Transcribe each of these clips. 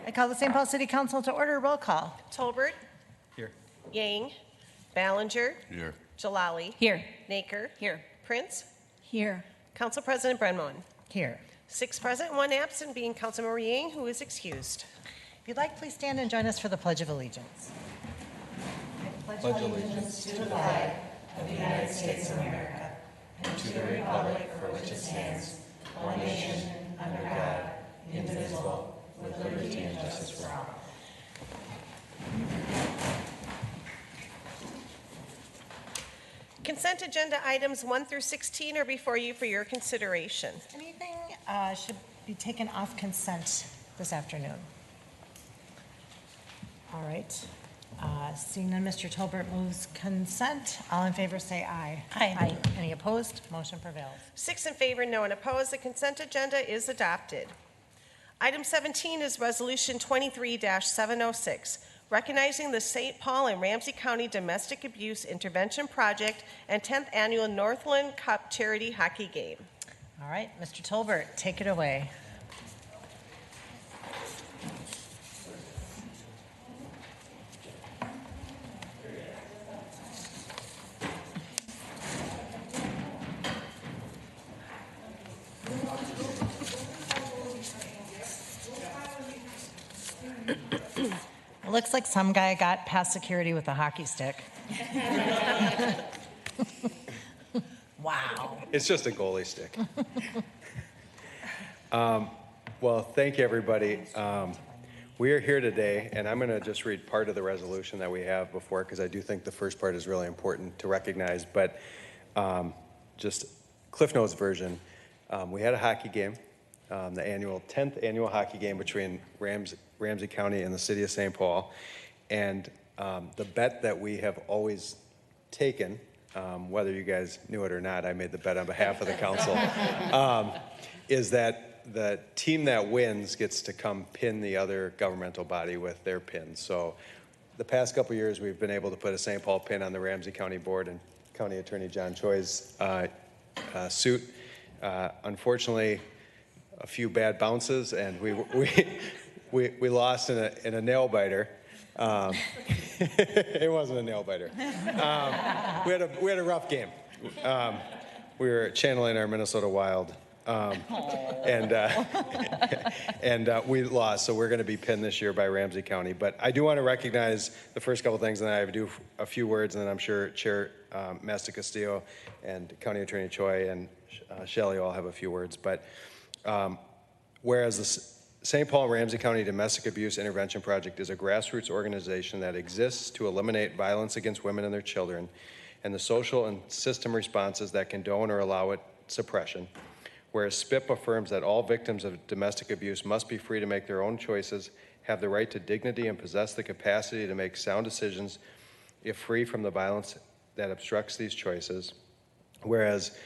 I call the St. Paul City Council to order. Roll call. Tolbert. Here. Yang. Ballinger. Here. Jalali. Here. Naker. Here. Prince. Here. Council President Brenmoen. Here. 6 present, 1 absent, being Councilmember Yang, who is excused. If you'd like, please stand and join us for the Pledge of Allegiance. I pledge allegiance to the flag of the United States of America and to the republic for which it stands, one nation, under God, indivisible, with liberty and justice for all. Consent agenda items 1 through 16 are before you for your consideration. Anything should be taken off consent this afternoon? All right. Seeing none, Mr. Tolbert moves consent. All in favor say aye. Aye. Any opposed? Motion prevails. 6 in favor, no one opposed. The consent agenda is adopted. Item 17 is Resolution 23-706, recognizing the St. Paul and Ramsey County Domestic Abuse Intervention Project and 10th Annual Northland Cup Charity Hockey Game. All right, Mr. Tolbert, take it away. It looks like some guy got past security with a hockey stick. Wow. It's just a goalie stick. Well, thank you, everybody. We are here today, and I'm going to just read part of the resolution that we have before, because I do think the first part is really important to recognize. But just Cliff Notes version, we had a hockey game, the 10th annual hockey game between Ramsey County and the city of St. Paul. And the bet that we have always taken, whether you guys knew it or not, I made the bet on behalf of the council, is that the team that wins gets to come pin the other governmental body with their pins. So the past couple years, we've been able to put a St. Paul pin on the Ramsey County board and County Attorney John Choi's suit. Unfortunately, a few bad bounces, and we lost in a nail biter. It wasn't a nail biter. We had a rough game. We were channeling our Minnesota Wild, and we lost. So we're going to be pinned this year by Ramsey County. But I do want to recognize the first couple things, and then I do a few words, and then I'm sure Chair Master Castillo and County Attorney Choi and Shelley all have a few words. But whereas the St. Paul and Ramsey County Domestic Abuse Intervention Project is a grassroots organization that exists to eliminate violence against women and their children, and the social and system responses that condone or allow it suppression. Whereas SPIP affirms that all victims of domestic abuse must be free to make their own choices, have the right to dignity, and possess the capacity to make sound decisions if free from the violence that obstructs these choices. Whereas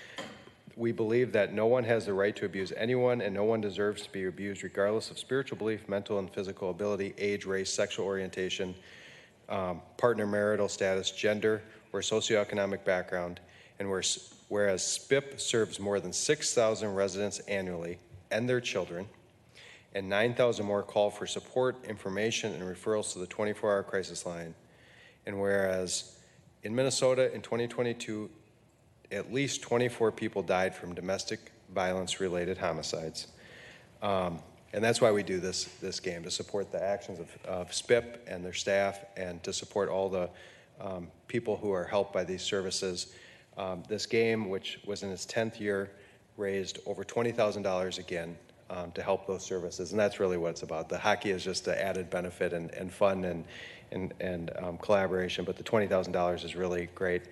we believe that no one has the right to abuse anyone, and no one deserves to be abused regardless of spiritual belief, mental and physical ability, age, race, sexual orientation, partner marital status, gender, or socioeconomic background. And whereas SPIP serves more than 6,000 residents annually and their children, and 9,000 more call for support, information, and referrals to the 24-hour crisis line. And whereas In Minnesota in 2022, at least 24 people died from domestic violence-related homicides. And that's why we do this game, to support the actions of SPIP and their staff, and to support all the people who are helped by these services. This game, which was in its 10th year, raised over $20,000 again to help those services, and that's really what it's about. The hockey is just the added benefit and fun and collaboration, but the $20,000 is really great.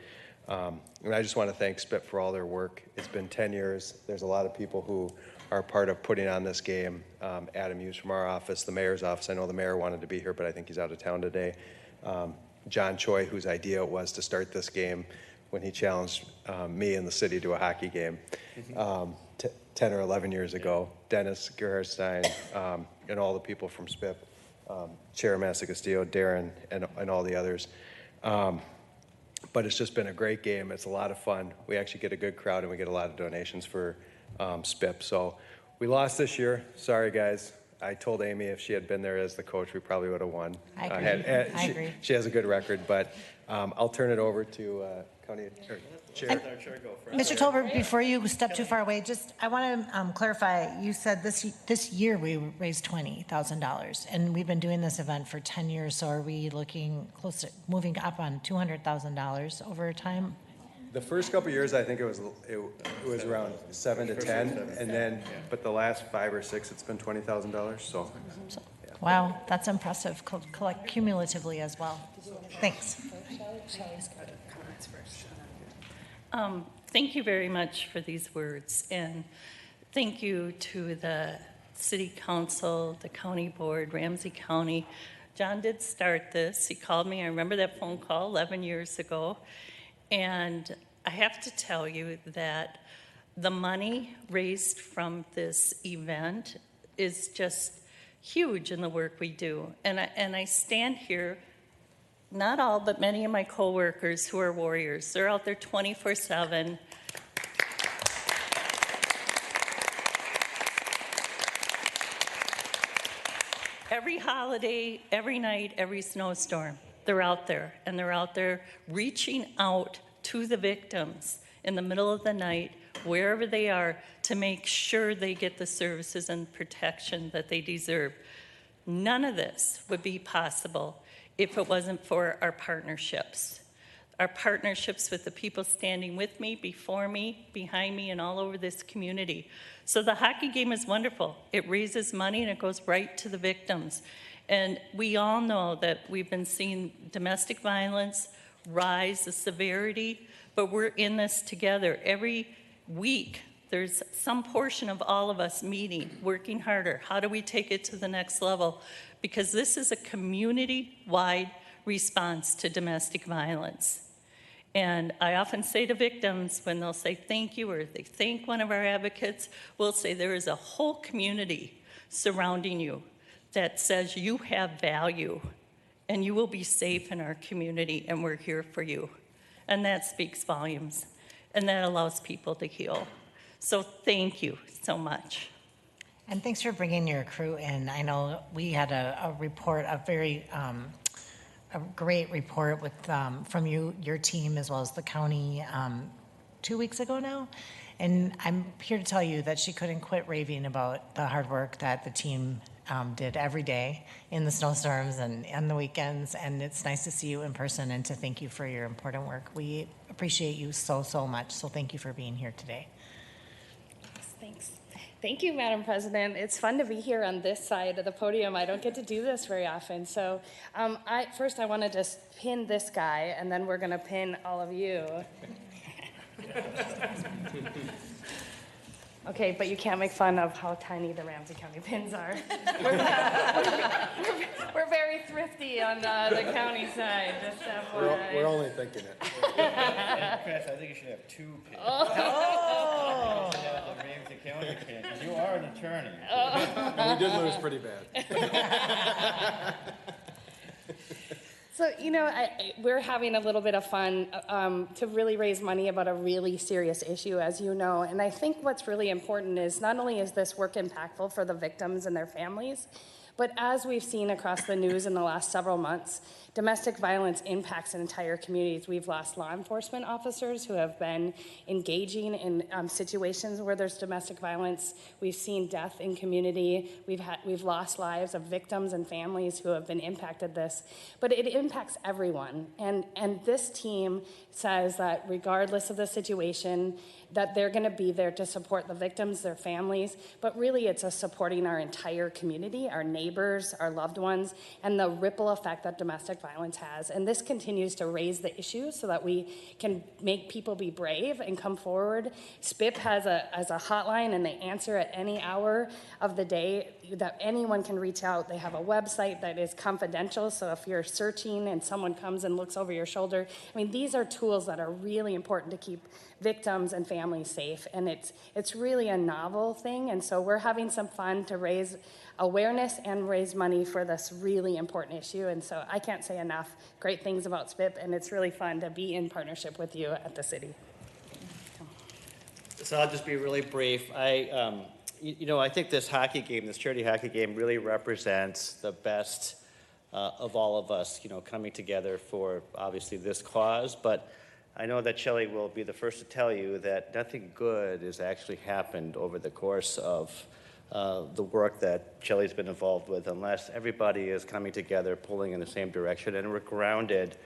And I just want to thank SPIP for all their work. It's been 10 years. There's a lot of people who are part of putting on this game. Adam Hughes from our office, the mayor's office. I know the mayor wanted to be here, but I think he's out of town today. John Choi, whose idea it was to start this game when he challenged me and the city to a hockey game 10 or 11 years ago. Dennis Gerharstein, and all the people from SPIP, Chair Massa Castillo, Darren, and all the others. But it's just been a great game. It's a lot of fun. We actually get a good crowd, and we get a lot of donations for SPIP. So we lost this year. Sorry, guys. I told Amy if she had been there as the coach, we probably would have won. I agree. I agree. She has a good record, but I'll turn it over to County Chair. Mr. Tolbert, before you step too far away, I want to clarify. You said this year we raised $20,000, and we've been doing this event for 10 years. So are we looking close to moving up on $200,000 over time? The first couple of years, I think it was around 7 to 10, and then, but the last 5 or 6, it's been $20,000. So, wow, that's impressive. Cumulatively as well. Thanks. Thank you very much for these words, and thank you to the City Council, the County Board, Ramsey County. John did start this. He called me. I remember that phone call 11 years ago. And I have to tell you that the money raised from this event is just huge in the work we do. And I stand here, not all, but many of my coworkers who are warriors. They're out there 24/7. Every holiday, every night, every snowstorm, they're out there, and they're out there reaching out to the victims in the middle of the night, wherever they are, to make sure they get the services and protection that they deserve. None of this would be possible if it wasn't for our partnerships with the people standing with me, before me, behind me, and all over this community. So the hockey game is wonderful. It raises money, and it goes right to the victims. And we all know that we've been seeing domestic violence rise, the severity, but we're in this together. Every week, there's some portion of all of us meeting, working harder. How do we take it to the next level? Because this is a community-wide response to domestic violence. And I often say to victims, when they'll say thank you or they thank one of our advocates, we'll say there is a whole community surrounding you that says you have value and you will be safe in our community, and we're here for you. And that speaks volumes, and that allows people to heal. So thank you so much. And thanks for bringing your crew in. I know we had a report, a great report with from your team as well as the county 2 weeks ago now. And I'm here to tell you that she couldn't quit raving about the hard work that the team did every day in the snowstorms and on the weekends. And it's nice to see you in person and to thank you for your important work. We appreciate you so much. So thank you for being here today. Thanks. Thank you, Madam President. It's fun to be here on this side of the podium. I don't get to do this very often. So first I want to just pin this guy, and then we're going to pin all of you. Okay, but you can't make fun of how tiny the Ramsey County pins are. We're very thrifty on the county side. Just we're only thinking it. Chris, I think you should have 2 pins. Oh! You should have the Ramsey County pin, because you are an attorney. And we did lose pretty bad. So, we're having a little bit of fun to really raise money about a really serious issue, as you know. And I think what's really important is not only is this work impactful for the victims and their families, but as we've seen across the news in the last several months, Domestic violence impacts entire communities. We've lost law enforcement officers who have been engaging in situations where there's domestic violence. We've seen death in community. We've lost lives of victims and families who have been impacted this. But it impacts everyone. And this team says that regardless of the situation, that they're going to be there to support the victims, their families, but really it's supporting our entire community, our neighbors, our loved ones, and the ripple effect that domestic violence has. And this continues to raise the issue so that we can make people be brave and come forward. SPIP has a hotline, and they answer at any hour of the day that anyone can reach out. They have a website that is confidential, so if you're searching and someone comes and looks over your shoulder, I mean, these are tools that are really important to keep victims and families safe, and it's really a novel thing, and so we're having some fun to raise awareness and raise money for this really important issue. And so I can't say enough great things about SPIP, and it's really fun to be in partnership with you at the city. So I'll just be really brief. I think this hockey game, this charity hockey game, really represents the best of all of us, coming together for obviously this cause. But I know that Shelley will be the first to tell you that nothing good has actually happened over the course of the work that Shelley's been involved with, unless everybody is coming together, pulling in the same direction, and we're grounded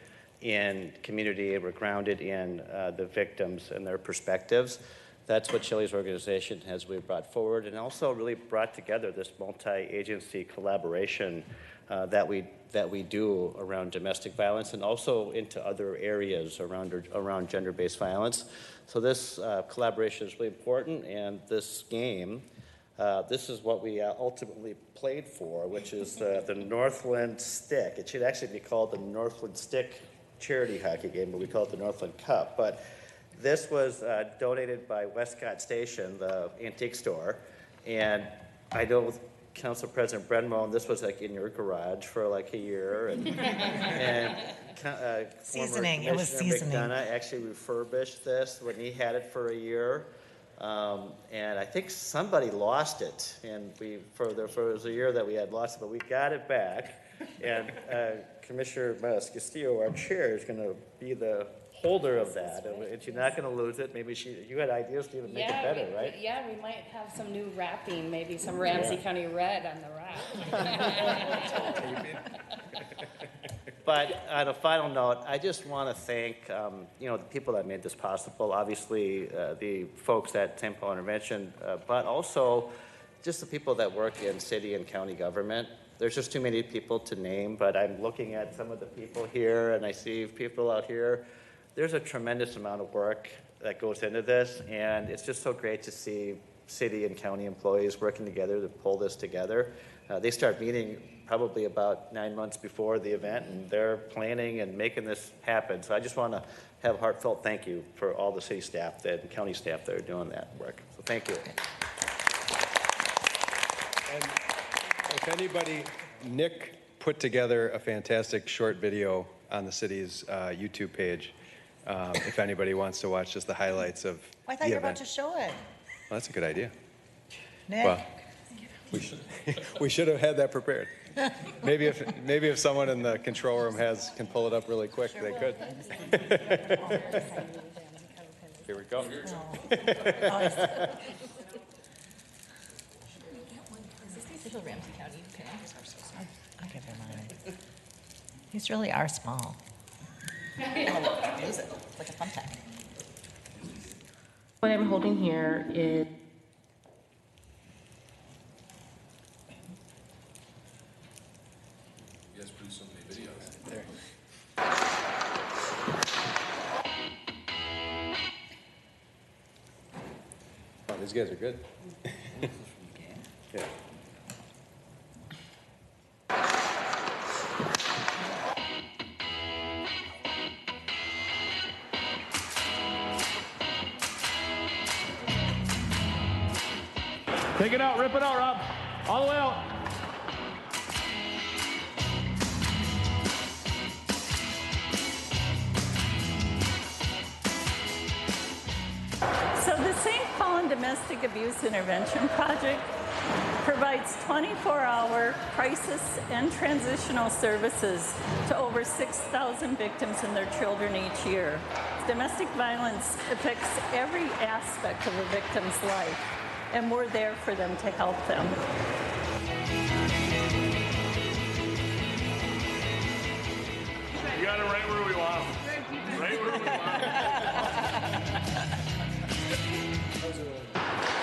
in community, and we're grounded in the victims and their perspectives. That's what Shelley's organization has really brought forward, and also really brought together this multi-agency collaboration that we do around domestic violence, and also into other areas around gender-based violence. So this collaboration is really important, and this game, this is what we ultimately played for, which is the Northland Stick. It should actually be called the Northland Stick charity hockey game, but we call it the Northland Cup. But this was donated by Westcott Station, the antique store, and I know Council President Brenmo, this was like in your garage for like a year, and Seasoning, it was Commissioner seasoning. McDonough actually refurbished this when he had it for a year, and I think somebody lost it, and it was a year that we had lost it, but we got it back, and Commissioner Castillo, our chair, is going to be the holder of that, and she's not going to lose it. Maybe you had ideas to even make it better, right? Yeah, we might have some new wrapping, maybe some Ramsey County red on the wrap. But on a final note, I just want to thank the people that made this possible. Obviously, the folks at St. Paul Intervention, but also just the people that work in city and county government. There's just too many people to name, but I'm looking at some of the people here, and I see people out here. There's a tremendous amount of work that goes into this, and it's just so great to see city and county employees working together to pull this together. They start meeting probably about 9 months before the event, and they're planning and making this happen. So I just want to have a heartfelt thank you for all the city staff and county staff that are doing that work. So thank you. And if anybody, Nick put together a fantastic short video on the city's YouTube page. If anybody wants to watch just the highlights of I thought the you were about event. to show it. Well, that's a good idea. Nick? Well, we should have had that prepared. Maybe if someone in the control room can pull it up really quick, they could. Here we go. I'll give him mine. These really are small. Use it like a thumbtack. What I'm holding here is You guys produce so many videos. There. Oh, these guys are good. Yeah. Take it out, rip it out, Rob. All the way out. So the St. Paul Domestic Abuse Intervention Project provides 24-hour crisis and transitional services to over 6,000 victims and their children each year. Domestic violence affects every aspect of a victim's life, and we're there for them to help them. You got it right where we want. Right where we want.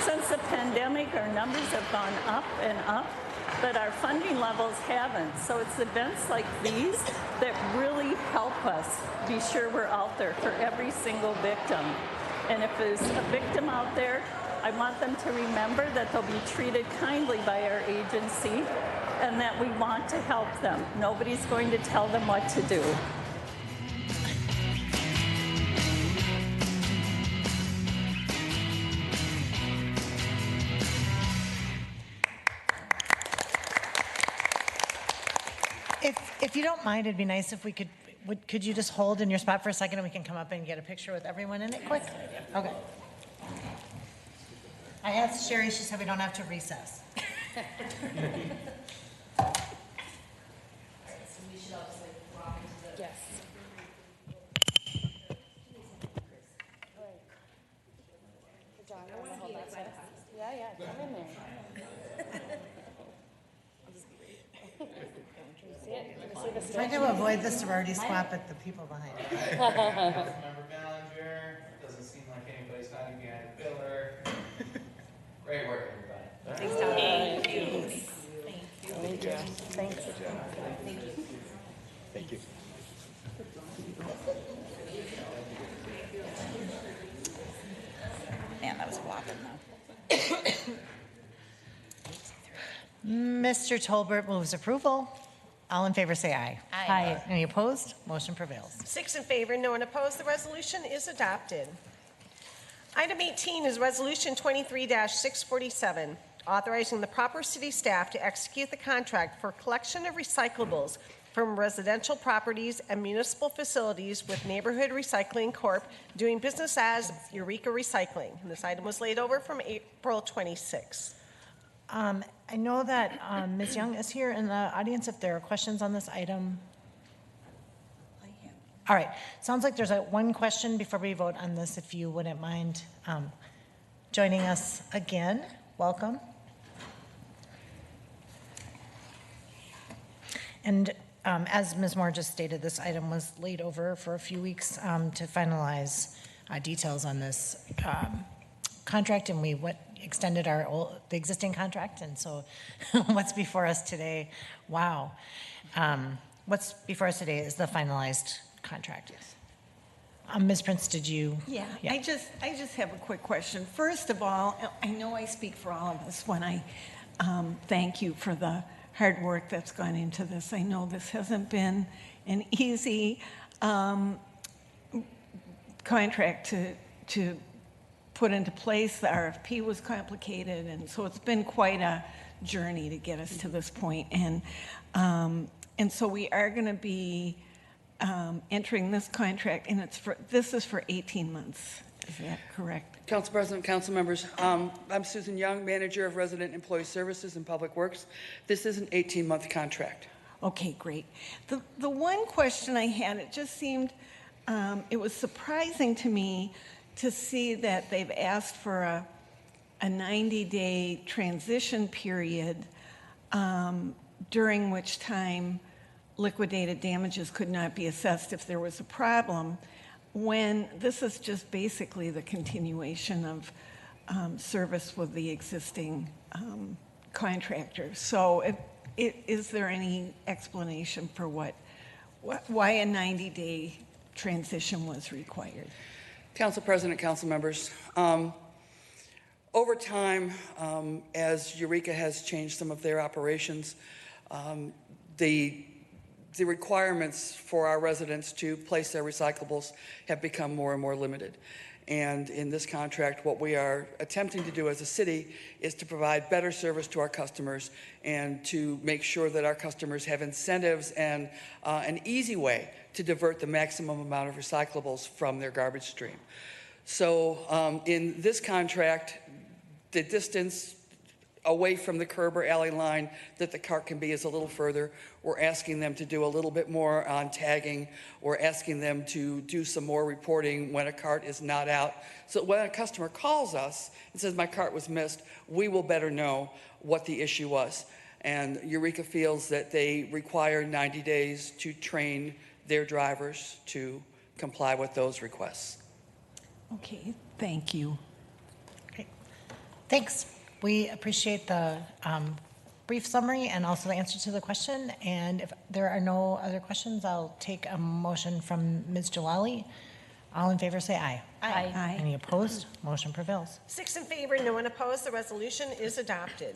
Since the pandemic, our numbers have gone up and up, but our funding levels haven't. So it's events like these that really help us be sure we're out there for every single victim. And if there's a victim out there, I want them to remember that they'll be treated kindly by our agency and that we want to help them. Nobody's going to tell them what to do. If you don't mind, it'd be nice if we could you just hold in your spot for a second and we can come up and get a picture with everyone in it quick? Okay. I asked Sherry, she said we don't have to recess. Yes. John, you wanna hold that side? Yeah, come in there. Trying to avoid the sorority swap at the people behind it. Councilmember Ballinger, doesn't seem like anybody's hiding behind a pillar. Great work, everybody. Thanks, Tom. Thank you. Thank you. Thanks. Thank you. Man, that was whopping though. Mr. Tolbert moves approval. All in favor say aye. Aye. Any opposed? Motion prevails. 6 in favor, no one opposed. The resolution is adopted. Item 18 is Resolution 23-647, authorizing the proper city staff to execute the contract for collection of recyclables from residential properties and municipal facilities with Neighborhood Recycling Corp. Doing business as Eureka Recycling. And this item was laid over from April 26. I know that Ms. Young is here in the audience if there are questions on this item. All right, sounds like there's one question before we vote on this, if you wouldn't mind joining us again. Welcome. And as Ms. Moore just stated, this item was laid over for a few weeks to finalize details on this contract, and we extended the existing contract, and so what's before us today, wow. What's before us today is the finalized contract. Ms. Prince, did you? Yeah. I just have a quick question. First of all, I know I speak for all of us when I thank you for the hard work that's gone into this. I know this hasn't been an easy contract to put into place. The RFP was complicated, and so it's been quite a journey to get us to this point. And so we are going to be entering this contract, and this is for 18 months. Is that correct? Council President, council members, I'm Susan Young, Manager of Resident Employee Services and Public Works. This is an 18-month contract. Okay, great. The one question I had, it just seemed, it was surprising to me to see that they've asked for a 90-day transition period during which time liquidated damages could not be assessed if there was a problem, when this is just basically the continuation of service with the existing contractor. So is there any explanation for why a 90-day transition was required? Council President, council members, over time, as Eureka has changed some of their operations, the requirements for our residents to place their recyclables have become more and more limited. And in this contract, what we are attempting to do as a city is to provide better service to our customers and to make sure that our customers have incentives and an easy way to divert the maximum amount of recyclables from their garbage stream. So in this contract, the distance away from the curb or alley line that the cart can be is a little further. We're asking them to do a little bit more on tagging. We're asking them to do some more reporting when a cart is not out. So when a customer calls us and says, my cart was missed, we will better know what the issue was. And Eureka feels that they require 90 days to train their drivers to comply with those requests. Okay, thank you. Okay, thanks. We appreciate the brief summary and also the answer to the question. And if there are no other questions, I'll take a motion from Ms. Jalali. All in favor say aye. Aye. Aye. Any opposed? Motion prevails. 6 in favor, no one opposed. The resolution is adopted.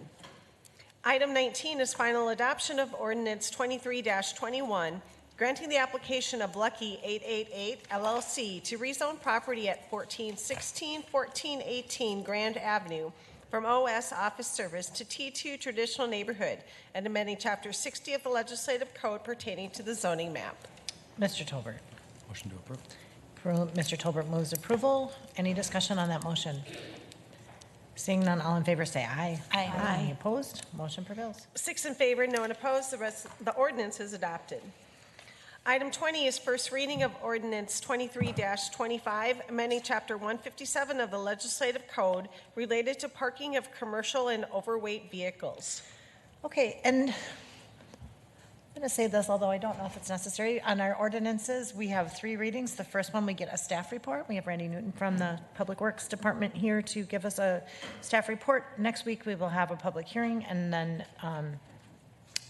Item 19 is final adoption of ordinance 23-21, granting the application of Lucky 888 LLC to rezone property at 1416, 1418 Grand Avenue from OS Office Service to T2 Traditional Neighborhood and amending Chapter 60 of the Legislative Code pertaining to the zoning map. Mr. Tolbert. Motion to approve. Mr. Tolbert moves approval. Any discussion on that motion? Seeing none, all in favor say aye. Aye. Any opposed? Motion prevails. 6 in favor, no one opposed. The ordinance is adopted. Item 20 is first reading of ordinance 23-25, amending Chapter 157 of the Legislative Code related to parking of commercial and overweight vehicles. Okay, and I'm going to say this, although I don't know if it's necessary. On our ordinances, we have 3 readings. The first one, we get a staff report. We have Randy Newton from the Public Works Department here to give us a staff report. Next week, we will have a public hearing, and then I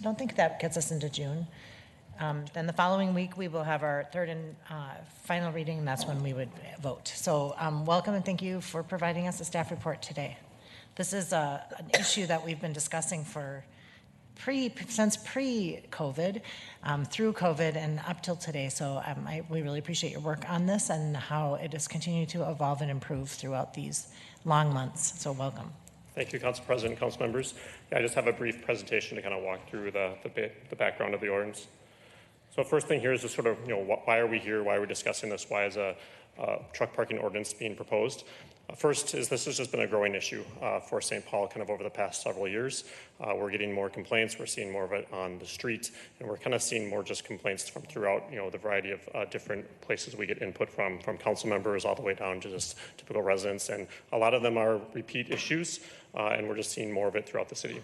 don't think that gets us into June. Then the following week, we will have our third and final reading, and that's when we would vote. So welcome and thank you for providing us a staff report today. This is an issue that we've been discussing for since pre-COVID, through COVID, and up till today. So we really appreciate your work on this and how it has continued to evolve and improve throughout these long months. So welcome. Thank you, Council President, Council members. Yeah, I just have a brief presentation to kind of walk through the background of the ordinance. So first thing here is just sort of, why are we here? Why are we discussing this? Why is a truck parking ordinance being proposed? First is this has just been a growing issue for St. Paul kind of over the past several years. We're getting more complaints. We're seeing more of it on the street, and we're kind of seeing more just complaints from throughout, the variety of different places we get input from council members all the way down to just typical residents. And a lot of them are repeat issues, and we're just seeing more of it throughout the city.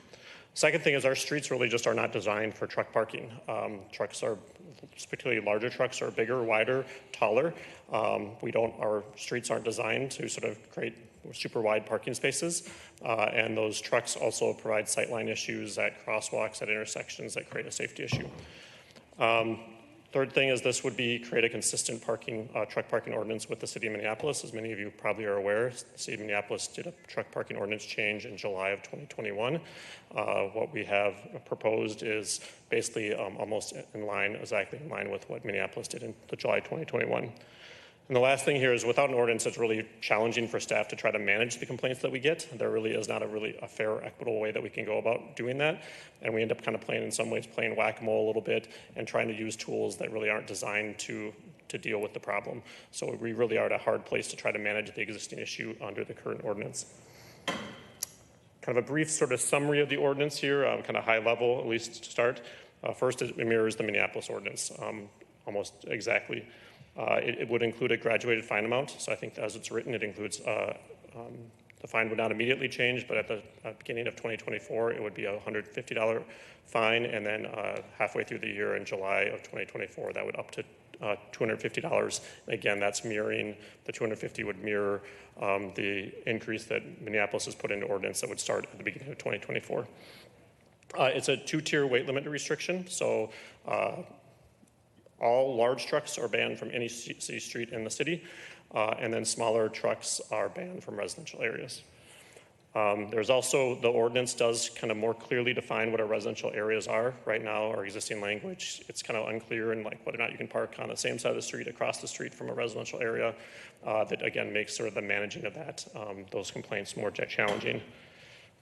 Second thing is our streets really just are not designed for truck parking. Trucks are, particularly larger trucks, are bigger, wider, taller. Our streets aren't designed to sort of create super wide parking spaces. And those trucks also provide sightline issues at crosswalks, at intersections that create a safety issue. Third thing is this would create a consistent truck parking ordinance with the city of Minneapolis. As many of you probably are aware, the city of Minneapolis did a truck parking ordinance change in July of 2021. What we have proposed is basically almost exactly in line with what Minneapolis did in the July 2021. And the last thing here is without an ordinance, it's really challenging for staff to try to manage the complaints that we get. There really is not a fair, equitable way that we can go about doing that. And we end up kind of playing whack-a-mole a little bit and trying to use tools that really aren't designed to deal with the problem. So we really are at a hard place to try to manage the existing issue under the current ordinance. Kind of a brief sort of summary of the ordinance here, kind of high level, at least to start. First, it mirrors the Minneapolis ordinance almost exactly. It would include a graduated fine amount. So I think as it's written, it includes the fine would not immediately change, but at the beginning of 2024, it would be a $150 fine. And then halfway through the year in July of 2024, that would up to $250. Again, that's mirroring, the $250 would mirror the increase that Minneapolis has put into ordinance that would start at the beginning of 2024. It's a 2-tier weight limit restriction. So all large trucks are banned from any city street in the city, and then smaller trucks are banned from residential areas. There's also, the ordinance does kind of more clearly define what our residential areas are. Right now, our existing language, it's kind of unclear in like whether or not you can park on the same side of the street, across the street from a residential area. That again makes sort of the managing of that, those complaints more challenging.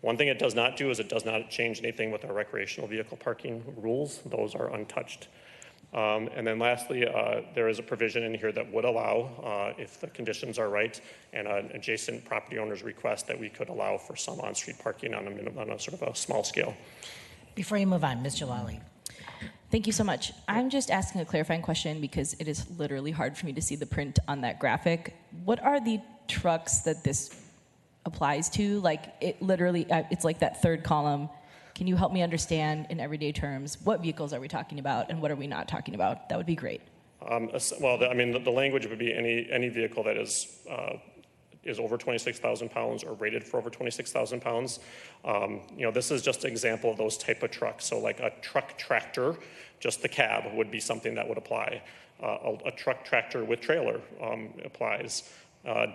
One thing it does not do is it does not change anything with our recreational vehicle parking rules. Those are untouched. And then lastly, there is a provision in here that would allow, if the conditions are right and an adjacent property owner's request, that we could allow for some on-street parking on a sort of a small scale. Before you move on, Ms. Jalali. Thank you so much. I'm just asking a clarifying question because it is literally hard for me to see the print on that graphic. What are the trucks that this applies to? Like, it literally, it's like that third column. Can you help me understand in everyday terms, what vehicles are we talking about and what are we not talking about? That would be great. Well, the language would be any vehicle that is over 26,000 pounds or rated for over 26,000 pounds. This is just an example of those type of trucks. So like a truck tractor, just the cab would be something that would apply. A truck tractor with trailer applies.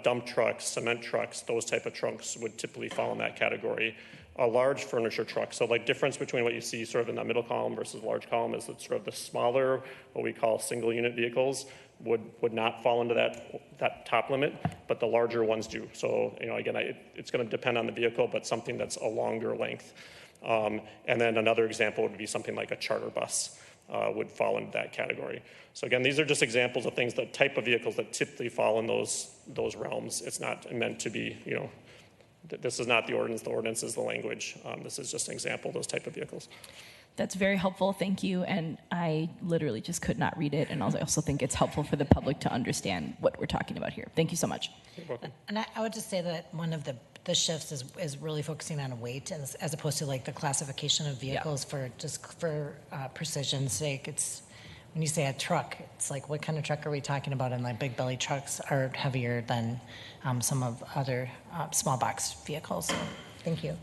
Dump trucks, cement trucks, those type of trucks would typically fall in that category. A large furniture truck, so like difference between what you see sort of in that middle column versus large column is that sort of the smaller, what we call single unit vehicles would not fall into that top limit, but the larger ones do. So, again, it's going to depend on the vehicle, but something that's a longer length. And then another example would be something like a charter bus would fall into that category. So again, these are just examples of things, the type of vehicles that typically fall in those realms. It's not meant to be, this is not the ordinance is the language. This is just an example of those type of vehicles. That's very helpful, thank you. And I literally just could not read it. And I also think it's helpful for the public to understand what we're talking about here. Thank you so much. You're welcome. And I would just say that one of the shifts is really focusing on weight as opposed to like the classification of vehicles for precision's sake. It's when you say a truck, it's like what kind of truck are we talking about? And like big belly trucks are heavier than some of other small box vehicles. So, thank you.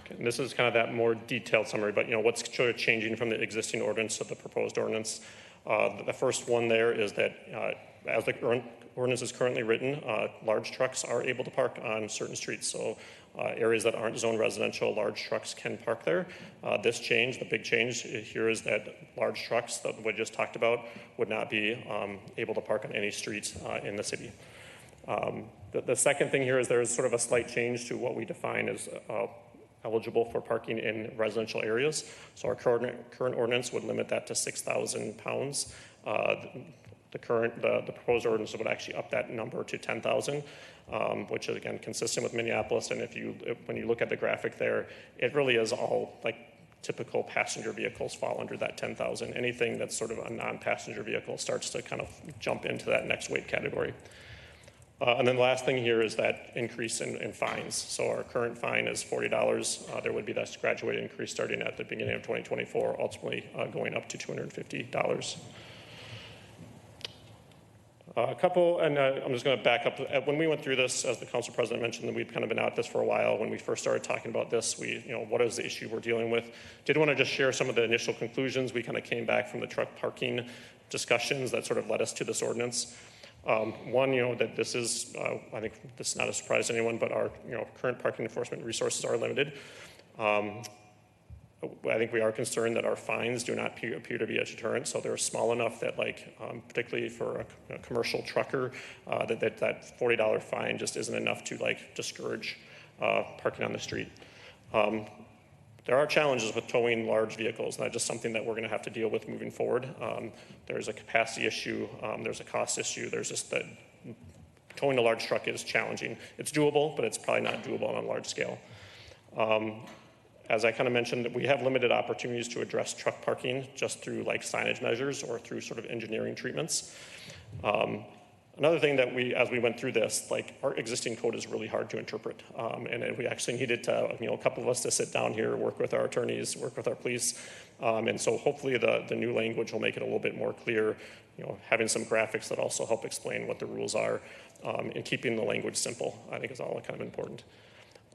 And this is kind of that more detailed summary, but what's sort of changing from the existing ordinance to the proposed ordinance. The first one there is that as the ordinance is currently written, large trucks are able to park on certain streets. So areas that aren't zoned residential, large trucks can park there. This change, the big change here is that large trucks that we just talked about would not be able to park on any street in the city. The second thing here is there is sort of a slight change to what we define as eligible for parking in residential areas. So our current ordinance would limit that to 6,000 pounds. The proposed ordinance would actually up that number to 10,000, which is again consistent with Minneapolis. And when you look at the graphic there, it really is all like typical passenger vehicles fall under that 10,000. Anything that's sort of a non-passenger vehicle starts to kind of jump into that next weight category. And then the last thing here is that increase in fines. So our current fine is $40. There would be that graduated increase starting at the beginning of 2024, ultimately going up to $250. I'm just going to back up. When we went through this, as the council president mentioned, that we'd kind of been at this for a while. When we first started talking about this, what is the issue we're dealing with? Did want to just share some of the initial conclusions. We kind of came back from the truck parking discussions that sort of led us to this ordinance. One, that this is, I think this is not a surprise to anyone, but our, current parking enforcement resources are limited. I think we are concerned that our fines do not appear to be a deterrent, so they're small enough that, particularly for a commercial trucker, that $40 fine just isn't enough to discourage parking on the street. There are challenges with towing large vehicles, and that's just something that we're going to have to deal with moving forward. There's a capacity issue, there's a cost issue, there's just that towing a large truck is challenging. It's doable, but it's probably not doable on a large scale. As I kind of mentioned, we have limited opportunities to address truck parking just through signage measures or through sort of engineering treatments. Another thing that as we went through this, our existing code is really hard to interpret. And we actually needed to, a couple of us to sit down here, work with our attorneys, work with our police. And so hopefully the new language will make it a little bit more clear, having some graphics that also help explain what the rules are, and keeping the language simple, I think is all kind of important.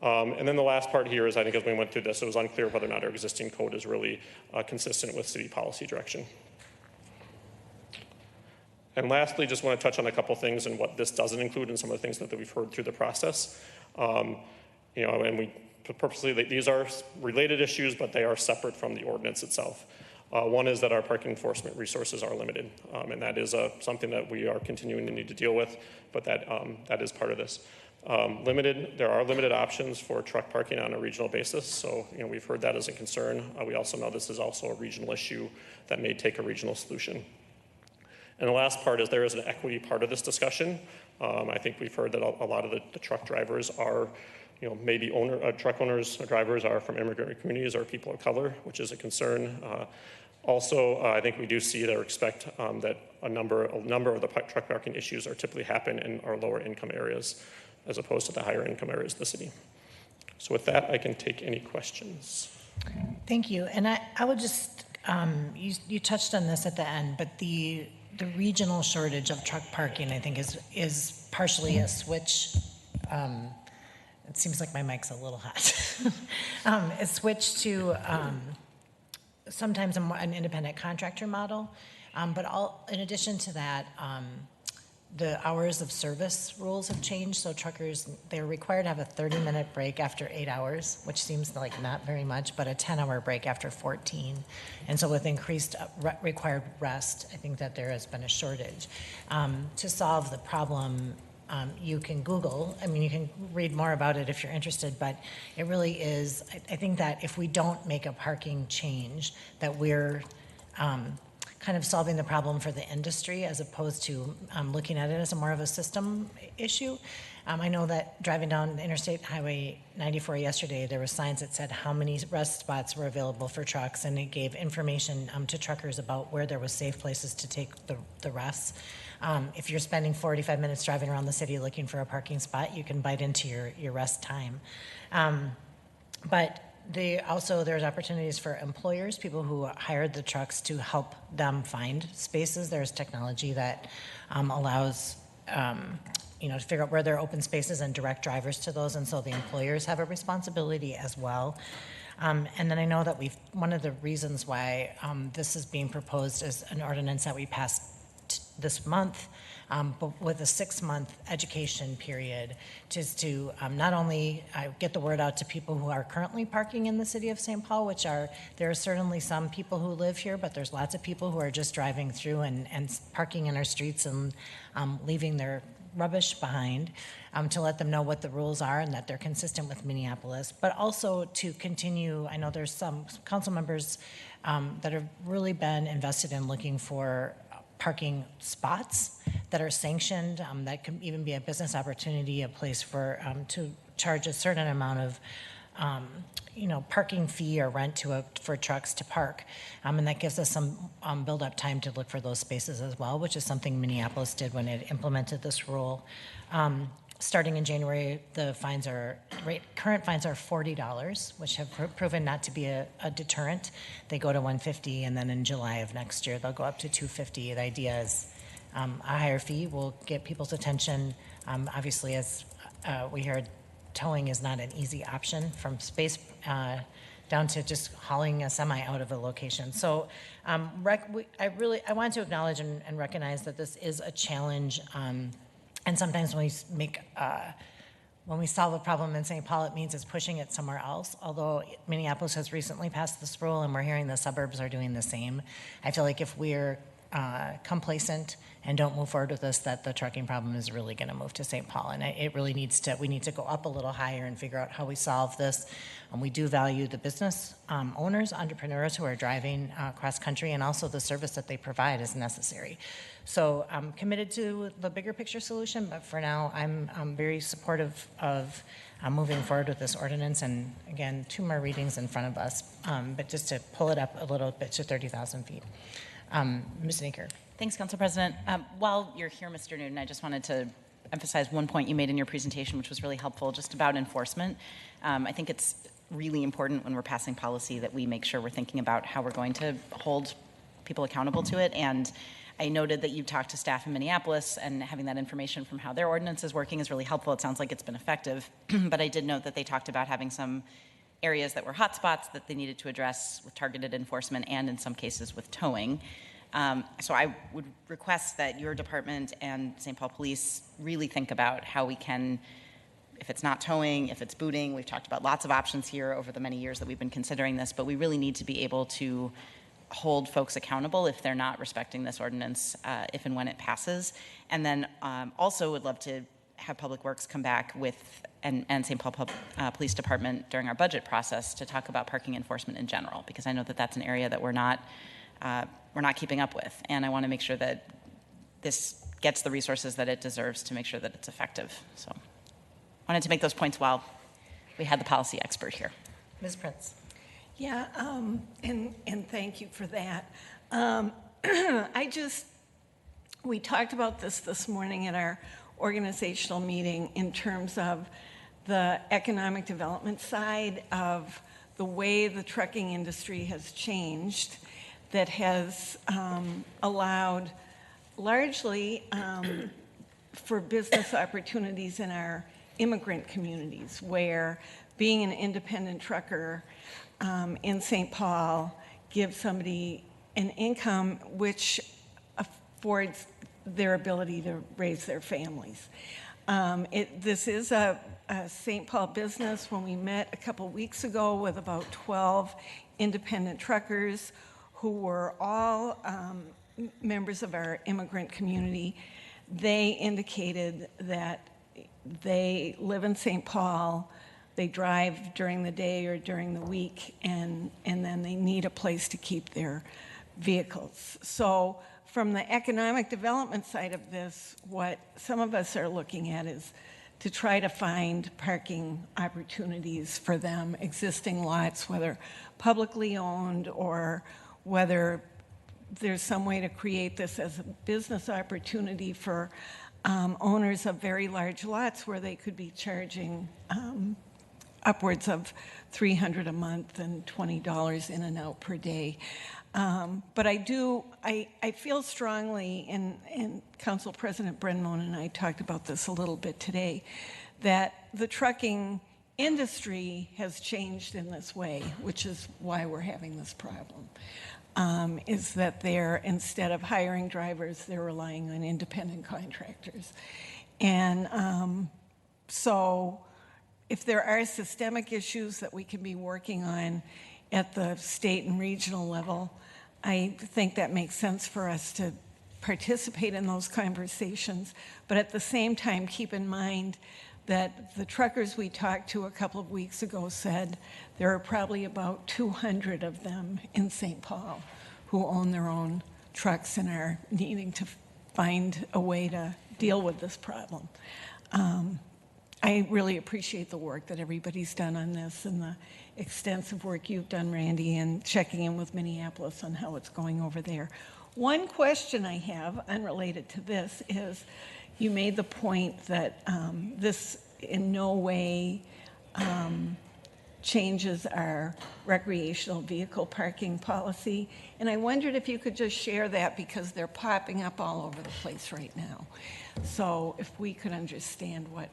And then the last part here is, I think as we went through this, it was unclear whether or not our existing code is really consistent with city policy direction. And lastly, just want to touch on a couple things and what this doesn't include and some of the things that we've heard through the process. And we purposely, these are related issues, but they are separate from the ordinance itself. One is that our parking enforcement resources are limited, and that is something that we are continuing to need to deal with, but that is part of this. There are limited options for truck parking on a regional basis, so we've heard that as a concern. We also know this is also a regional issue that may take a regional solution. And the last part is there is an equity part of this discussion. I think we've heard that a lot of the truck drivers are, maybe truck owners or drivers are from immigrant communities or people of color, which is a concern. Also, I think we do see or expect that a number of the truck parking issues are typically happen in our lower income areas as opposed to the higher income areas of the city. So with that, I can take any questions. Thank you. And I would just, you touched on this at the end, but the regional shortage of truck parking, I think, is partially a switch. It seems like my mic's a little hot. A switch to sometimes an independent contractor model. But in addition to that, the hours of service rules have changed. So truckers, they're required to have a 30-minute break after 8 hours, which seems like not very much, but a 10-hour break after 14. And so with increased required rest, I think that there has been a shortage. To solve the problem, you can Google, you can read more about it if you're interested, but it really is, I think that if we don't make a parking change, that we're kind of solving the problem for the industry as opposed to looking at it as more of a system issue. I know that driving down Interstate Highway 94 yesterday, there were signs that said how many rest spots were available for trucks, and it gave information to truckers about where there was safe places to take the rests. If you're spending 45 minutes driving around the city looking for a parking spot, you can bite into your rest time. But there's opportunities for employers, people who hired the trucks, to help them find spaces. There's technology that allows to figure out where there are open spaces and direct drivers to those, and so the employers have a responsibility as well. And then I know that one of the reasons why this is being proposed is an ordinance that we passed this month, but with a 6-month education period, just to not only get the word out to people who are currently parking in the city of St. Paul, there are certainly some people who live here, but there's lots of people who are just driving through and parking in our streets and leaving their rubbish behind, to let them know what the rules are and that they're consistent with Minneapolis, but also to continue. I know there's some council members that have really been invested in looking for parking spots that are sanctioned, that could even be a business opportunity, a place for to charge a certain amount of parking fee or rent for trucks to park, and that gives us some build-up time to look for those spaces as well, which is something Minneapolis did when it implemented this rule. Starting in January, the current fines are $40, which have proven not to be a deterrent. They go to $150, and then in July of next year, they'll go up to $250. The idea is a higher fee will get people's attention. Obviously, as we heard, towing is not an easy option, from space down to just hauling a semi out of a location. So I want to acknowledge and recognize that this is a challenge. And sometimes when we solve a problem in St. Paul, it means it's pushing it somewhere else. Although Minneapolis has recently passed this rule, and we're hearing the suburbs are doing the same. I feel like if we're complacent and don't move forward with this, that the trucking problem is really going to move to St. Paul. And we need to go up a little higher and figure out how we solve this. And we do value the business owners, entrepreneurs who are driving cross country, and also the service that they provide is necessary. So I'm committed to the bigger picture solution, but for now, I'm very supportive of moving forward with this ordinance. And again, 2 more readings in front of us, but just to pull it up a little bit to 30,000 feet. Ms. Naker. Thanks, Council President. While you're here, Mr. Newton, I just wanted to emphasize one point you made in your presentation, which was really helpful, just about enforcement. I think it's really important when we're passing policy that we make sure we're thinking about how we're going to hold people accountable to it. And I noted that you talked to staff in Minneapolis, and having that information from how their ordinance is working is really helpful. It sounds like it's been effective. But I did note that they talked about having some areas that were hotspots that they needed to address with targeted enforcement, and in some cases with towing. So I would request that your department and St. Paul Police really think about how we can, if it's not towing, if it's booting. We've talked about lots of options here over the many years that we've been considering this, but we really need to be able to hold folks accountable if they're not respecting this ordinance, if and when it passes. And then also would love to have Public Works come back with, and St. Paul Police Department during our budget process to talk about parking enforcement in general, because I know that that's an area that we're not keeping up with. And I want to make sure that this gets the resources that it deserves to make sure that it's effective. So wanted to make those points while we had the policy expert here. Ms. Prince. Yeah, and thank you for that. We talked about this morning at our organizational meeting in terms of the economic development side of the way the trucking industry has changed, that has allowed largely for business opportunities in our immigrant communities, where being an independent trucker in St. Paul gives somebody an income which affords their ability to raise their families. This is a St. Paul business. When we met a couple weeks ago with about 12 independent truckers who were all members of our immigrant community, they indicated that they live in St. Paul, they drive during the day or during the week, and then they need a place to keep their vehicles. So from the economic development side of this, what some of us are looking at is to try to find parking opportunities for them, existing lots, whether publicly owned or whether there's some way to create this as a business opportunity for owners of very large lots where they could be charging upwards of $300 a month and $20 in and out per day. But I feel strongly, and Council President Brendmoen and I talked about this a little bit today, that the trucking industry has changed in this way, which is why we're having this problem, is that instead of hiring drivers, they're relying on independent contractors. And so if there are systemic issues that we can be working on at the state and regional level, I think that makes sense for us to participate in those conversations. But at the same time, keep in mind that the truckers we talked to a couple of weeks ago said there are probably about 200 of them in St. Paul who own their own trucks and are needing to find a way to deal with this problem. I really appreciate the work that everybody's done on this and the extensive work you've done, Randy, and checking in with Minneapolis on how it's going over there. One question I have, unrelated to this, is you made the point that this in no way changes our recreational vehicle parking policy. And I wondered if you could just share that, because they're popping up all over the place right now. So if we could understand what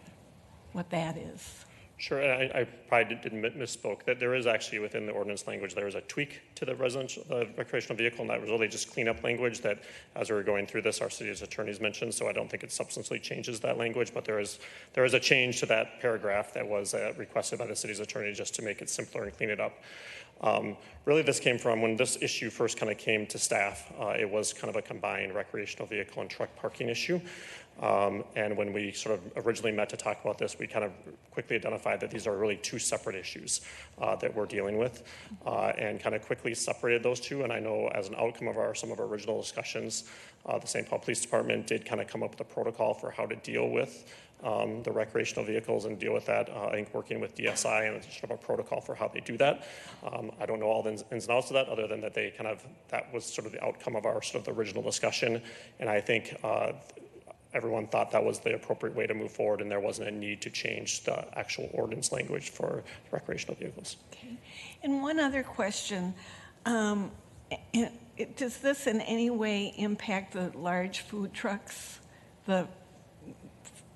that is. Sure, and I probably didn't misspoke, that there is actually within the ordinance language, there is a tweak to the recreational vehicle, and that was really just cleanup language that, as we were going through this, our city's attorneys mentioned, so I don't think it substantially changes that language, but there is a change to that paragraph that was requested by the city's attorney just to make it simpler and clean it up. Really, this came from when this issue first kind of came to staff. It was kind of a combined recreational vehicle and truck parking issue. And when we sort of originally met to talk about this, we kind of quickly identified that these are really two separate issues that we're dealing with, and kind of quickly separated those two. And I know as an outcome of some of our original discussions, the St. Paul Police Department did kind of come up with a protocol for how to deal with the recreational vehicles and deal with that. I think working with DSI and sort of a protocol for how they do that. I don't know all the ins and outs of that, other than that that was sort of the outcome of our sort of the original discussion. And I think everyone thought that was the appropriate way to move forward, and there wasn't a need to change the actual ordinance language for recreational vehicles. Okay. And one other question. Does this in any way impact the large food trucks,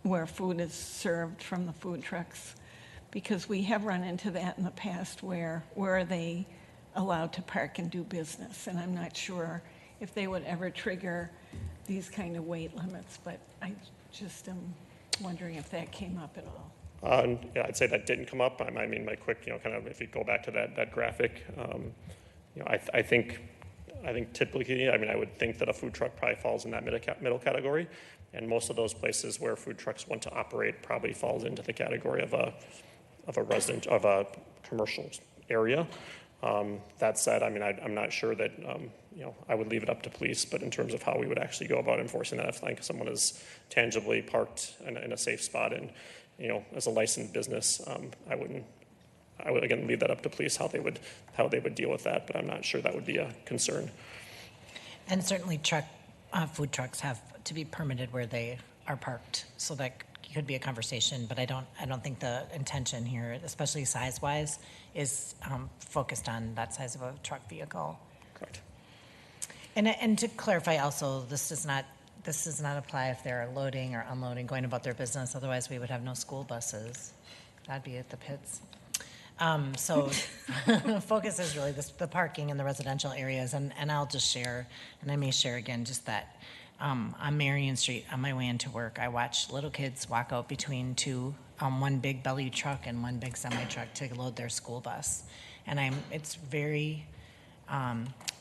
where food is served from the food trucks? Because we have run into that in the past, where are they allowed to park and do business? And I'm not sure if they would ever trigger these kind of weight limits, but I just am wondering if that came up at all. Yeah, I'd say that didn't come up. I mean, my quick, kind of, if you go back to that graphic, I think typically, I mean, I would think that a food truck probably falls in that middle category. And most of those places where food trucks want to operate probably falls into the category of a commercial area. That said, I mean, I'm not sure that, I would leave it up to police, but in terms of how we would actually go about enforcing that, if like someone is tangibly parked in a safe spot and, as a licensed business, I would again leave that up to police how they would deal with that, but I'm not sure that would be a concern. And certainly food trucks have to be permitted where they are parked, so that could be a conversation, but I don't think the intention here, especially size-wise, is focused on that size of a truck vehicle. Correct. And to clarify also, this does not apply if they're loading or unloading, going about their business, otherwise we would have no school buses. That'd be at the pits. So focus is really the parking in the residential areas, and I'll just share, and I may share again, just that on Marion Street, on my way into work, I watched little kids walk out between one big belly truck and one big semi-truck to load their school bus. And it's very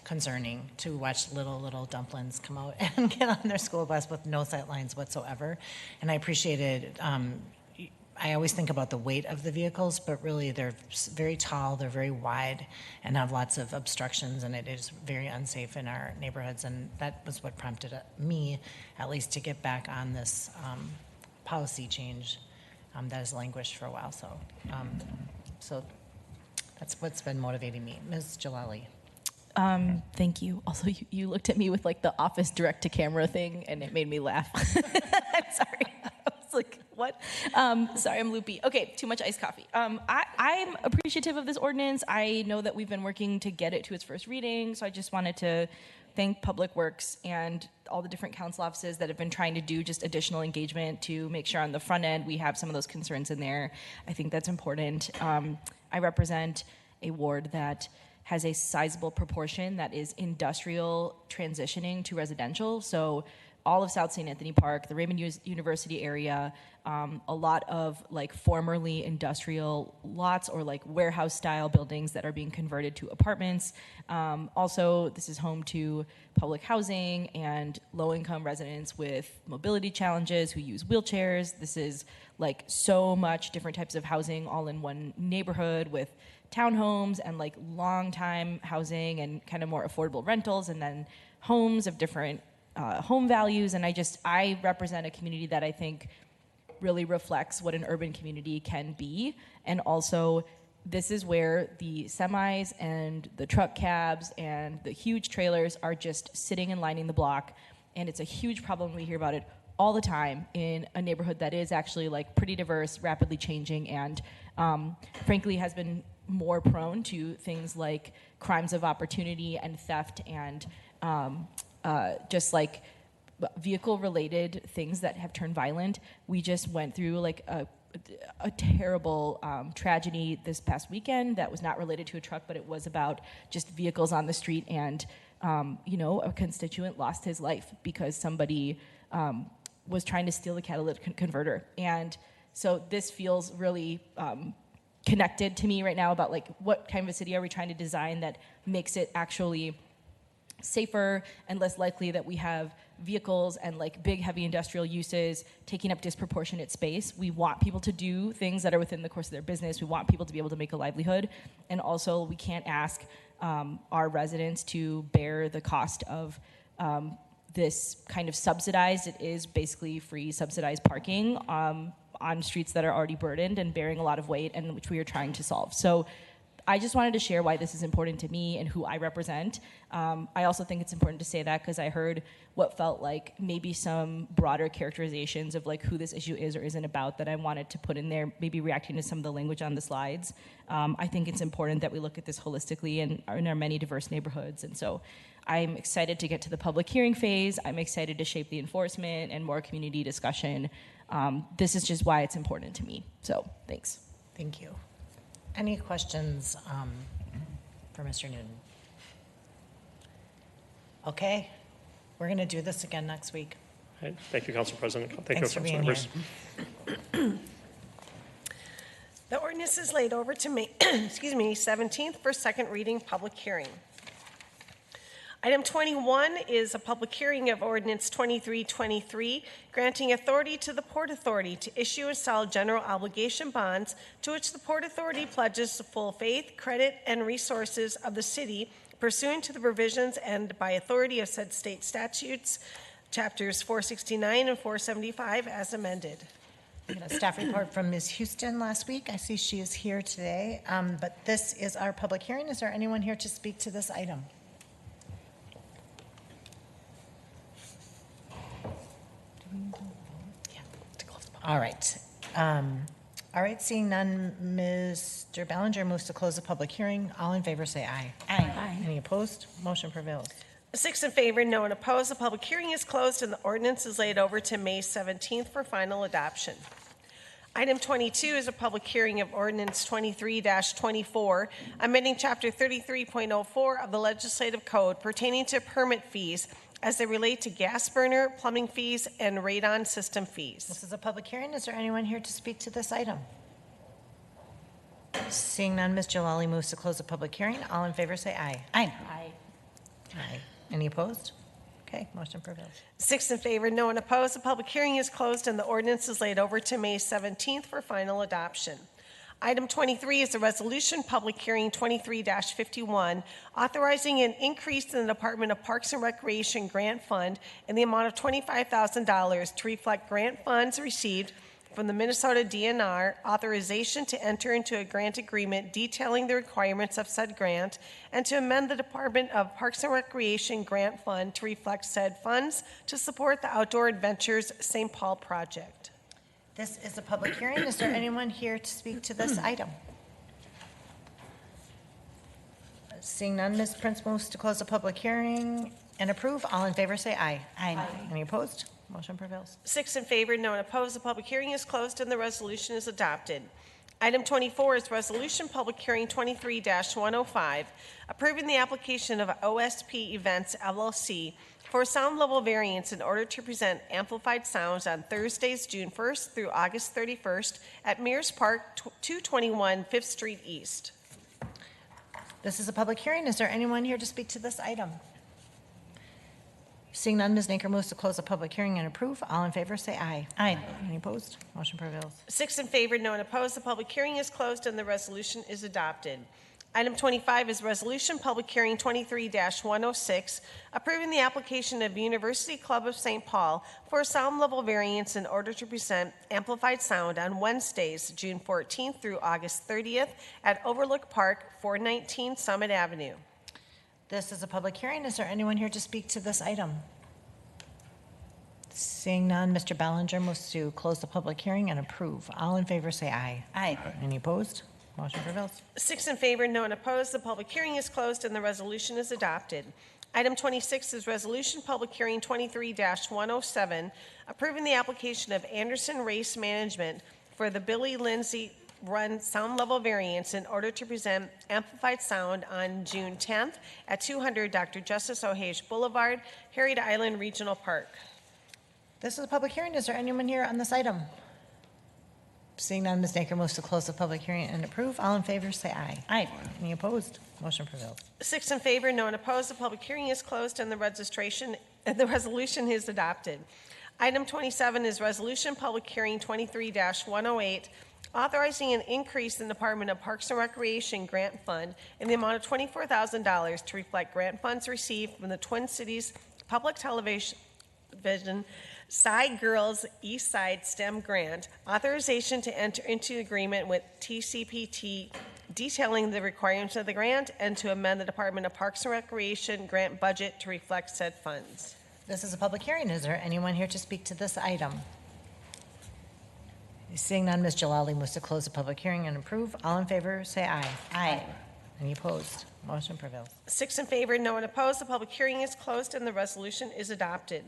concerning to watch little dumplings come out and get on their school bus with no sight lines whatsoever. And I appreciated, I always think about the weight of the vehicles, but really they're very tall, they're very wide, and have lots of obstructions, and it is very unsafe in our neighborhoods. And that was what prompted me, at least, to get back on this policy change that has languished for a while. So that's what's been motivating me. Ms. Jalali. Thank you. Also, you looked at me with like the office direct to camera thing, and it made me laugh. I'm sorry. I was like, what? Sorry, I'm loopy. Okay, too much iced coffee. I'm appreciative of this ordinance. I know that we've been working to get it to its first reading, so I just wanted to thank Public Works and all the different council offices that have been trying to do just additional engagement to make sure on the front end we have some of those concerns in there. I think that's important. I represent a ward that has a sizable proportion that is industrial transitioning to residential. So all of South St. Anthony Park, the Raymond University area, a lot of like formerly industrial lots or like warehouse style buildings that are being converted to apartments. Also, this is home to public housing and low income residents with mobility challenges who use wheelchairs. This is like so much different types of housing all in one neighborhood with townhomes and like long time housing and kind of more affordable rentals, and then homes of different home values. And I represent a community that I think really reflects what an urban community can be. And also, this is where the semis and the truck cabs and the huge trailers are just sitting and lining the block. And it's a huge problem. We hear about it all the time in a neighborhood that is actually like pretty diverse, rapidly changing, and frankly has been more prone to things like crimes of opportunity and theft and just like vehicle-related things that have turned violent. We just went through like a terrible tragedy this past weekend that was not related to a truck, but it was about just vehicles on the street, and a constituent lost his life because somebody was trying to steal the catalytic converter. And so this feels really connected to me right now about like what kind of a city are we trying to design that makes it actually safer and less likely that we have vehicles and like big heavy industrial uses taking up disproportionate space. We want people to do things that are within the course of their business. We want people to be able to make a livelihood. And also we can't ask our residents to bear the cost of this kind of subsidized, it is basically free subsidized parking on streets that are already burdened and bearing a lot of weight, and which we are trying to solve. So I just wanted to share why this is important to me and who I represent. I also think it's important to say that because I heard what felt like maybe some broader characterizations of like who this issue is or isn't about that I wanted to put in there, maybe reacting to some of the language on the slides. I think it's important that we look at this holistically and in our many diverse neighborhoods. And so I'm excited to get to the public hearing phase. I'm excited to shape the enforcement and more community discussion. This is just why it's important to me. So thanks. Thank you. Any questions for Mr. Newton? Okay, we're going to do this again next week. Okay. Thank you, Council President. Thank Thanks you, for Council being members. The ordinance is laid over to May 17th for second reading public hearing. Item 21 is a public hearing of ordinance 2323, granting authority to the Port Authority to issue and sell general obligation bonds to which the Port Authority pledges the full faith, credit, and resources of the city pursuant to the provisions and by authority of said state statutes, chapters 469 and 475 as amended. We got a staff report from Ms. Houston last week. I see she is here today, but this is our public hearing. Is there anyone here to speak to this item? All right. Seeing none, Mr. Ballinger moves to close the public hearing. All in favor say aye. Aye. Any opposed? Motion prevails. 6 in favor, no one opposed. The public hearing is closed and the ordinance is laid over to May 17th for final adoption. Item 22 is a public hearing of ordinance 23-24, amending chapter 33.04 of the legislative code pertaining to permit fees as they relate to gas burner, plumbing fees, and radon system fees. This is a public hearing. Is there anyone here to speak to this item? Seeing none, Ms. Jalali moves to close the public hearing. All in favor say aye. Aye. Aye. Any opposed? Okay, motion prevails. 6 in favor, no one opposed. The public hearing is closed and the ordinance is laid over to May 17th for final adoption. Item 23 is a resolution, public hearing 23-51, authorizing an increase in the Department of Parks and Recreation grant fund in the amount of $25,000 to reflect grant funds received from the Minnesota DNR, authorization to enter into a grant agreement detailing the requirements of said grant, and to amend the Department of Parks and Recreation grant fund to reflect said funds to support the Outdoor Adventures St. Paul project. This is a public hearing. Is there anyone here to speak to this item? Seeing none, Ms. Prince moves to close the public hearing and approve. All in favor say aye. Aye. Any opposed? Motion prevails. 6 in favor, no one opposed. The public hearing is closed and the resolution is adopted. Item 24 is resolution public hearing 23-105, approving the application of OSP Events LLC for a sound level variance in order to present amplified sounds on Thursdays, June 1st through August 31st at Mears Park, 221 5th Street East. This is a public hearing. Is there anyone here to speak to this item? Seeing none, Ms. Naker moves to close the public hearing and approve. All in favor say aye. Aye. Any opposed? Motion prevails. 6 in favor, no one opposed. The public hearing is closed and the resolution is adopted. Item 25 is resolution public hearing 23-106, approving the application of University Club of St. Paul for a sound level variance in order to present amplified sound on Wednesdays, June 14th through August 30th at Overlook Park, 419 Summit Avenue. This is a public hearing. Is there anyone here to speak to this item? Seeing none, Mr. Ballinger moves to close the public hearing and approve. All in favor say aye. Aye. Any opposed? Motion prevails. 6 in favor, no one opposed. The public hearing is closed and the resolution is adopted. Item 26 is resolution public hearing 23-107, approving the application of Anderson Race Management for the Billy Lindsay Run sound level variance in order to present amplified sound on June 10th at 200 Dr. Justice O'Hage Boulevard, Harriet Island Regional Park. This is a public hearing. Is there anyone here on this item? Seeing none, Ms. Naker moves to close the public hearing and approve. All in favor say aye. Aye. Any opposed? Motion prevails. 6 in favor, no one opposed. The public hearing is closed and the resolution is adopted. Item 27 is resolution public hearing 23-108, authorizing an increase in the Department of Parks and Recreation grant fund in the amount of $24,000 to reflect grant funds received from the Twin Cities Public Television Side Girls East Side STEM Grant, authorization to enter into agreement with TCPT detailing the requirements of the grant, and to amend the Department of Parks and Recreation grant budget to reflect said funds. This is a public hearing. Is there anyone here to speak to this item? Seeing none, Ms. Jalali moves to close the public hearing and approve. All in favor say aye. Aye. Any opposed? Motion prevails. 6 in favor, no one opposed. The public hearing is closed and the resolution is adopted.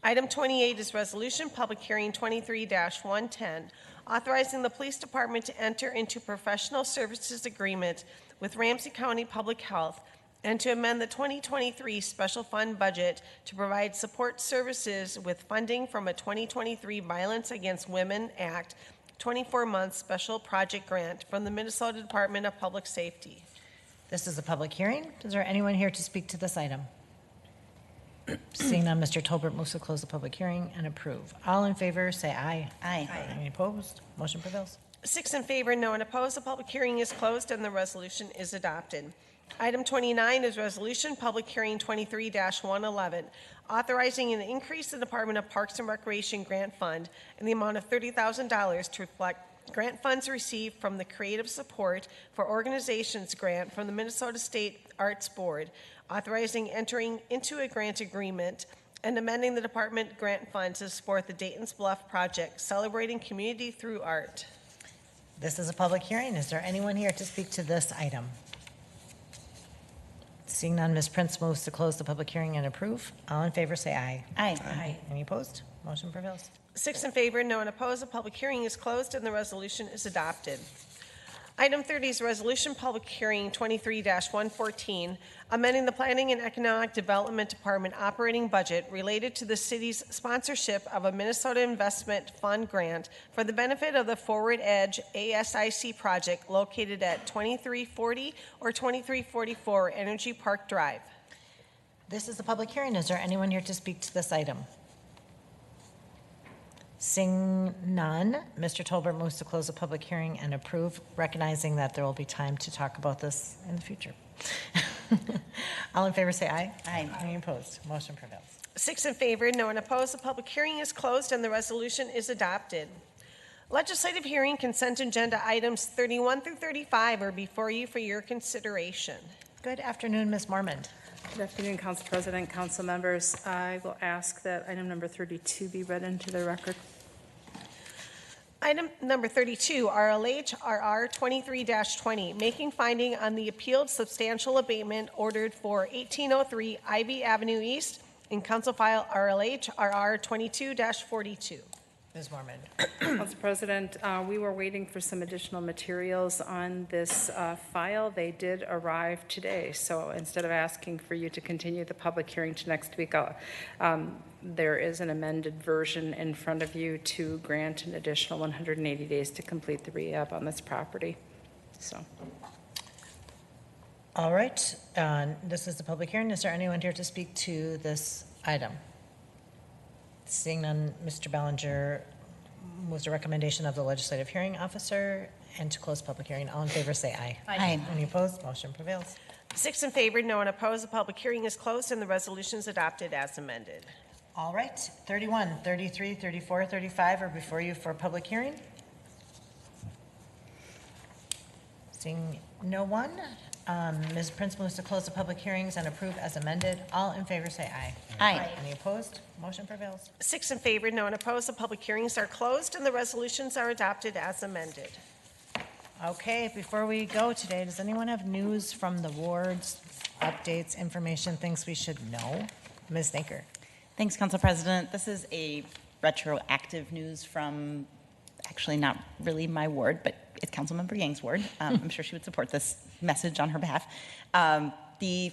Item 28 is resolution public hearing 23-110, authorizing the police department to enter into professional services agreement with Ramsey County Public Health and to amend the 2023 special fund budget to provide support services with funding from a 2023 Violence Against Women Act 24-month special project grant from the Minnesota Department of Public Safety. This is a public hearing. Is there anyone here to speak to this item? Seeing none, Mr. Tolbert moves to close the public hearing and approve. All in favor, say aye. Aye. Any opposed? Motion prevails. 6 in favor, no one opposed. The public hearing is closed and the resolution is adopted. Item 29 is resolution, public hearing 23-111, authorizing an increase in the Department of Parks and Recreation grant fund in the amount of $30,000 to reflect grant funds received from the Creative Support for Organizations grant from the Minnesota State Arts Board, authorizing entering into a grant agreement and amending the department grant fund to support the Dayton's Bluff project, celebrating community through art. This is a public hearing. Is there anyone here to speak to this item? Seeing none, Ms. Prince moves to close the public hearing and approve. All in favor, say aye. Aye. Any opposed? Motion prevails. 6 in favor, no one opposed. The public hearing is closed and the resolution is adopted. Item 30 is resolution, public hearing 23-114, amending the Planning and Economic Development Department operating budget related to the city's sponsorship of a Minnesota Investment Fund grant for the benefit of the Forward Edge ASIC project located at 2340 or 2344 Energy Park Drive. This is a public hearing. Is there anyone here to speak to this item? Seeing none, Mr. Tolbert moves to close the public hearing and approve, recognizing that there will be time to talk about this in the future. All in favor, say aye. Aye. Any opposed? Motion prevails. 6 in favor, no one opposed. The public hearing is closed and the resolution is adopted. Legislative hearing consent agenda items 31 through 35 are before you for your consideration. Good afternoon, Ms. Mormond. Good afternoon, Council President, Council members. I will ask that item number 32 be read into the record. Item number 32, RLH RR 23-20, making finding on the appealed substantial abatement ordered for 1803 Ivy Avenue East in Council File RLH RR 22-42. Ms. Mormond. Council President, we were waiting for some additional materials on this file. They did arrive today, so instead of asking for you to continue the public hearing to next week, there is an amended version in front of you to grant an additional 180 days to complete the rehab on this property. So. All right, this is the public hearing. Is there anyone here to speak to this item? Seeing none, Mr. Ballinger moves the recommendation of the legislative hearing officer and to close public hearing. All in favor, say aye. Aye. Any opposed? Motion prevails. 6 in favor, no one opposed. The public hearing is closed and the resolution is adopted as amended. All right, 31, 33, 34, 35 are before you for public hearing. Seeing no one, Ms. Prince moves to close the public hearings and approve as amended. All in favor, say aye. Aye. Any opposed? Motion prevails. 6 in favor, no one opposed. The public hearings are closed and the resolutions are adopted as amended. Okay, before we go today, does anyone have news from the wards, updates, information, things we should know? Ms. Naker. Thanks, Council President. This is a retroactive news from actually not really my ward, but it's Councilmember Yang's ward. I'm sure she would support this message on her behalf. The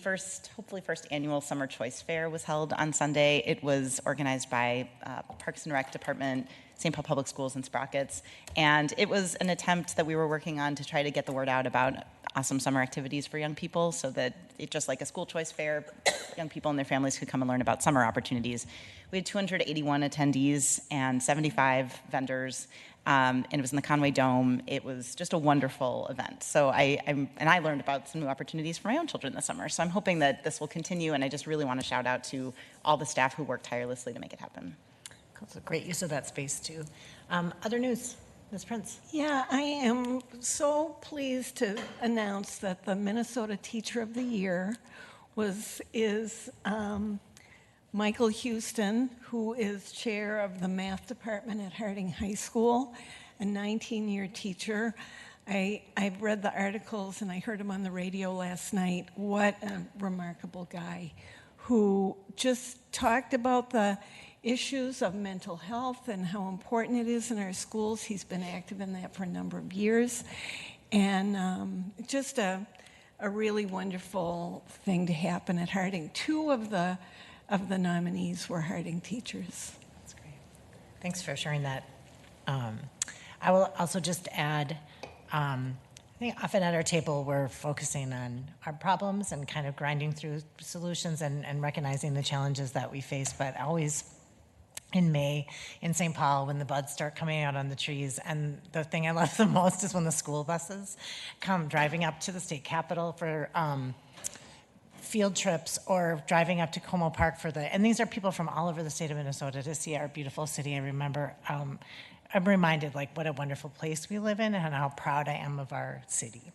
hopefully first annual Summer Choice Fair was held on Sunday. It was organized by Parks and Rec Department, St. Paul Public Schools, and Sprockets. And it was an attempt that we were working on to try to get the word out about awesome summer activities for young people so that it, just like a school choice fair, young people and their families could come and learn about summer opportunities. We had 281 attendees and 75 vendors. And it was in the Conway Dome. It was just a wonderful event. So I learned about some new opportunities for my own children this summer. So I'm hoping that this will continue, and I just really want to shout out to all the staff who worked tirelessly to make it happen. It's a great use of that space, too. Other news, Ms. Prince. Yeah, I am so pleased to announce that the Minnesota Teacher of the Year is Michael Houston, who is chair of the math department at Harding High School, a 19-year teacher. I've read the articles and I heard him on the radio last night. What a remarkable guy who just talked about the issues of mental health and how important it is in our schools. He's been active in that for a number of years. And just a really wonderful thing to happen at Harding. Two of the nominees were Harding teachers. That's great. Thanks for sharing that. I will also just add, I think often at our table, we're focusing on our problems and kind of grinding through solutions and recognizing the challenges that we face, but always in May in St. Paul when the buds start coming out on the trees. And the thing I love the most is when the school buses come driving up to the state capitol for field trips or driving up to Como Park for and these are people from all over the state of Minnesota to see our beautiful city. I remember, I'm reminded like what a wonderful place we live in and how proud I am of our city.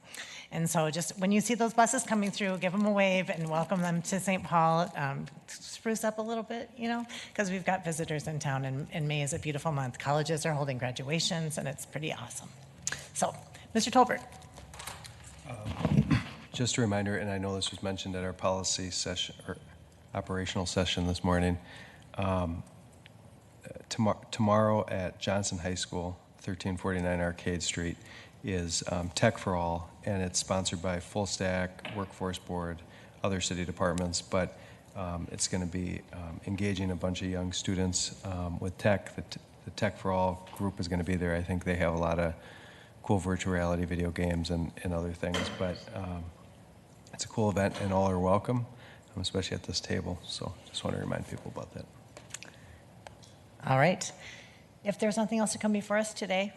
And so just when you see those buses coming through, give them a wave and welcome them to St. Paul. Spruce up a little bit, you know, because we've got visitors in town and May is a beautiful month. Colleges are holding graduations and it's pretty awesome. So, Mr. Tolbert. Just a reminder, and I know this was mentioned at our policy session or operational session this morning. Tomorrow at Johnson High School, 1349 Arcade Street, is Tech for All, and it's sponsored by Full Stack, Workforce Board, other city departments, but it's going to be engaging a bunch of young students with tech. The Tech for All group is going to be there. I think they have a lot of cool virtual reality video games and other things, but it's a cool event and all are welcome, especially at this table, so just want to remind people about that. All right. If there's nothing else to come before us today,